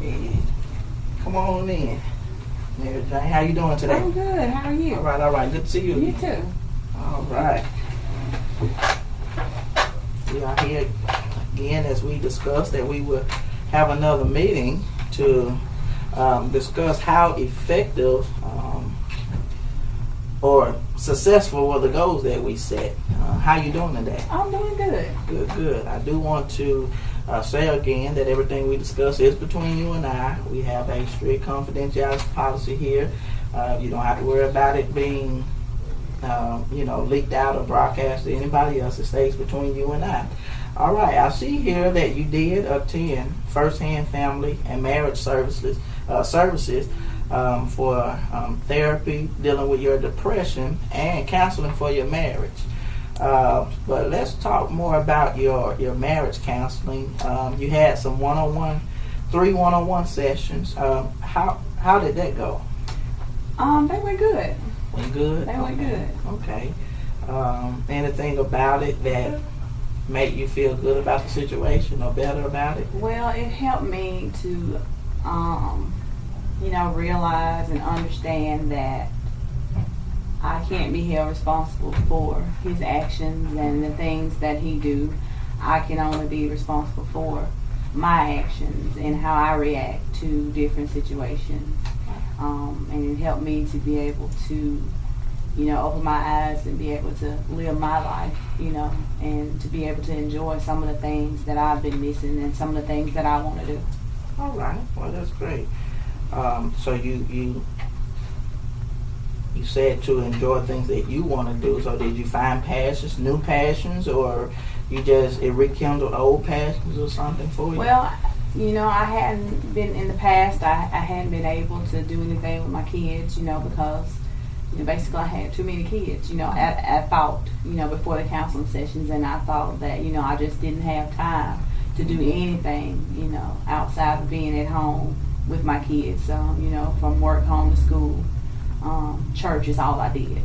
Hey, come on in. Mary Jane, how you doing today? I'm good. How are you? All right. Good to see you. You too. All right. We are here again as we discussed that we will have another meeting to discuss how effective or successful were the goals that we set. How you doing today? I'm doing good. Good. I do want to say again that everything we discuss is between you and I. We have a strict confidentiality policy here. You don't have to worry about it being leaked out or broadcast to anybody else. It stays between you and I. All right, I see here that you did attend First-Hand Family and Marriage Services for therapy dealing with your depression and counseling for your marriage. But let's talk more about your marriage counseling. You had some three one-on-one sessions. How did that go? They went good. Went good? They went good. Okay. Anything about it that made you feel good about the situation or better about it? Well, it helped me to, realize and understand that I can't be held responsible for his actions and the things that he do. I can only be responsible for my actions and how I react to different situations. And it helped me to be able to, open my eyes and be able to live my life, and to be able to enjoy some of the things that I've been missing and some of the things that I want to do. All right. Well, that's great. So you said to enjoy things that you want to do. So did you find passions, new passions, or it rekindled old passions or something for you? Well, I hadn't been in the past. I hadn't been able to do anything with my kids, because basically I had too many kids. I thought, before the counseling sessions, and I thought that I just didn't have time to do anything, outside of being at home with my kids. From work, home to school. Church is all I did.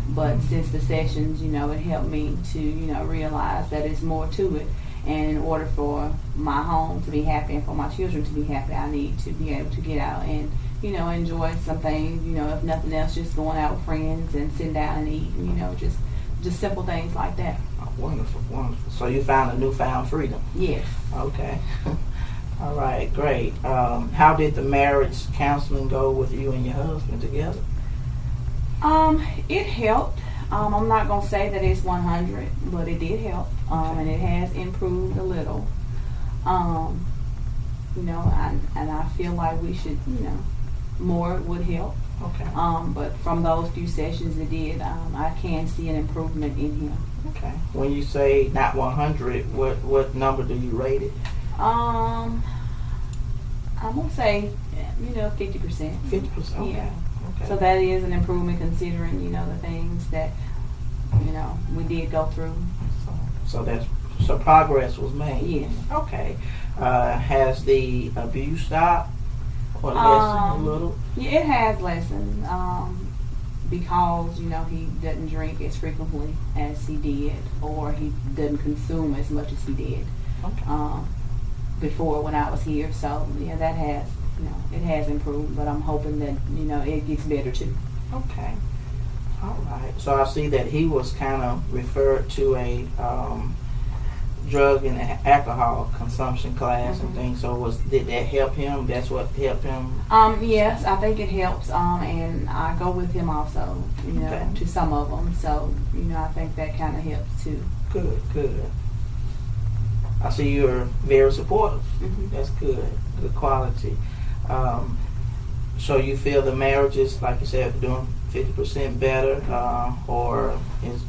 But since the sessions, it helped me to, realize that there's more to it. And in order for my home to be happy and for my children to be happy, I need to be able to get out and, enjoy some things, if nothing else, just going out with friends and sitting down and eating, just simple things like that. Oh, wonderful. So you found a newfound freedom? Yes. Okay. All right, great. How did the marriage counseling go with you and your husband together? It helped. I'm not going to say that it's 100, but it did help. And it has improved a little. And I feel like we should, more would help. Okay. But from those few sessions it did, I can see an improvement in him. Okay. When you say not 100, what number do you rate it? I'm going to say, 50%. 50%? Okay. Yeah. Okay. So that is an improvement considering, the things that, we did go through. So progress was made. Yes. Okay. Has the abuse stopped or lessened a little? Yeah, it has lessened because, he doesn't drink as frequently as he did, or he doesn't consume as much as he did before when I was here. So, yeah, that has, it has improved, but I'm hoping that, it gets better too. Okay. All right. So I see that he was kind of referred to a drug and alcohol consumption class and things. So did that help him? That's what helped him? Yes, I think it helps. And I go with him also, to some of them. So, I think that kind of helps too. Good. I see you're very supportive. Mm-hmm. That's good. Good quality. So you feel the marriage is, like you said, doing 50% better, or is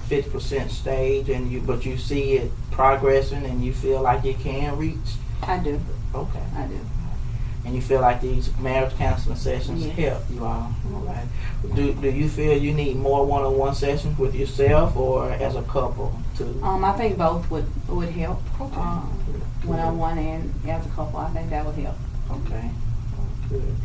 50% stage, but you see it progressing, and you feel like you can reach? I do. Okay. I do. And you feel like these marriage counseling sessions help you all? All right. Do you feel you need more one-on-one sessions with yourself or as a couple too? I think both would help. Okay. One-on-one and as a couple, I think that would help. Okay. Good.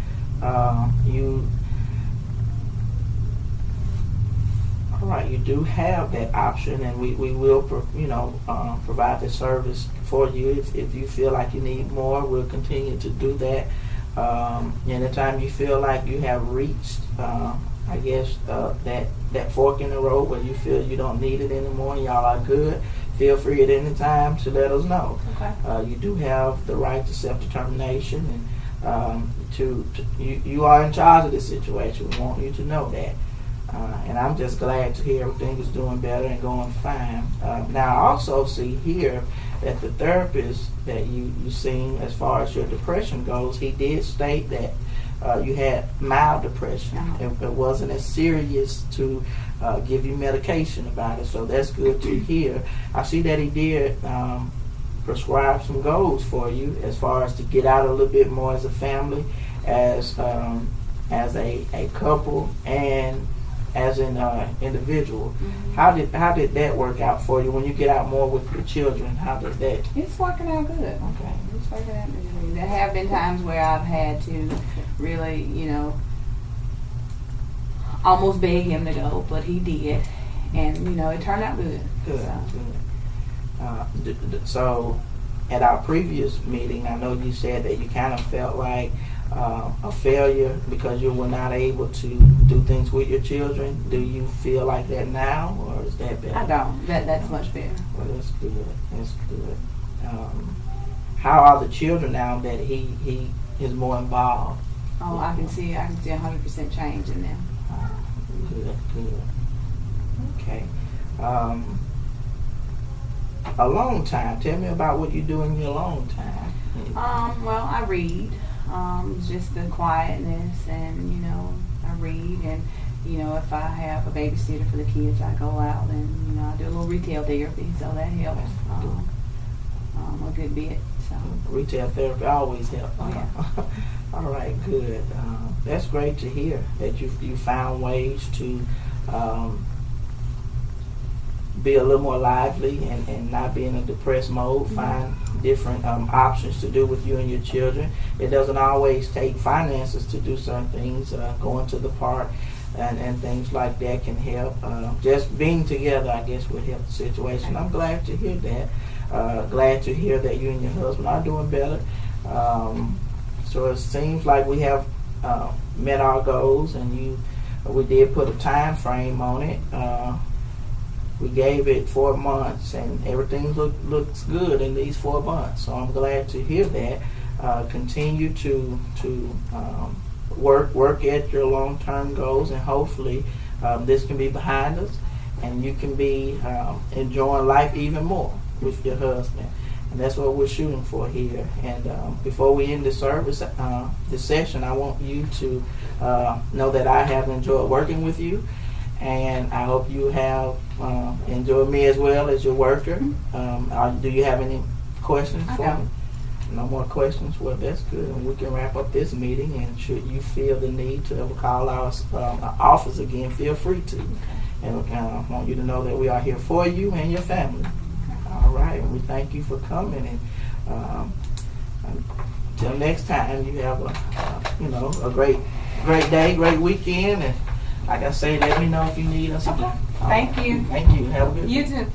All right, you do have that option, and we will, provide the service for you. If you feel like you need more, we'll continue to do that. Anytime you feel like you have reached, that fork in the road where you feel you don't need it anymore, and y'all are good, feel free at any time to let us know. Okay. You do have the right to self-determination, and you are in charge of this situation. We want you to know that. And I'm just glad to hear everything is doing better and going fine. Now, I also see here that the therapist that you seen, as far as your depression goes, he did state that you had mild depression. It wasn't as serious to give you medication about it, so that's good to hear. I see that he did prescribe some goals for you as far as to get out a little bit more as a family, as a couple, and as an individual. Mm-hmm. How did that work out for you when you get out more with your children? How does that? It's working out good. Okay. It's working out good. There have been times where I've had to really, almost beg him to go, but he did, and it turned out good. Good. So. Good. So, at our previous meeting, I know you said that you kind of felt like a failure because you were not able to do things with your children. Do you feel like that now, or is that better? I don't. That's much better. Well, that's good. That's good. How are the children now that he is more involved? Oh, I can see 100% change in them. Good. Okay. Alone time. Tell me about what you do in your alone time. Well, I read. Just the quietness, and I read, and if I have a babysitter for the kids, I go out and I do a little retail therapy, so that helps a good bit. So retail therapy always helps. Oh, yeah. All right, good. That's great to hear that you found ways to be a little more lively and not be in a depressed mode. Mm-hmm. Find different options to do with you and your children. It doesn't always take finances to do certain things. Going to the park and things like that can help. Just being together, I guess, would help the situation. I'm glad to hear that. Glad to hear that you and your husband are doing better. So it seems like we have met our goals, and we did put a time frame on it. We gave it 4 months, and everything looks good in these 4 months. So I'm glad to hear that. Continue to work at your long-term goals, and hopefully this can be behind us, and you can be enjoying life even more with your husband. And that's what we're shooting for here. And before we end the service, this session, I want you to know that I have enjoyed working with you. And I hope you have enjoyed me as well as your worker. Do you have any questions for me? No more questions? Well, that's good. And we can wrap up this meeting. And should you feel the need to ever call our office again, feel free to. And I want you to know that we are here for you and your family. All right. And we thank you for coming. And until next time, you have a great day, great weekend. And like I say, let me know if you need us. Okay. Thank you. Thank you. Have a good day. You too.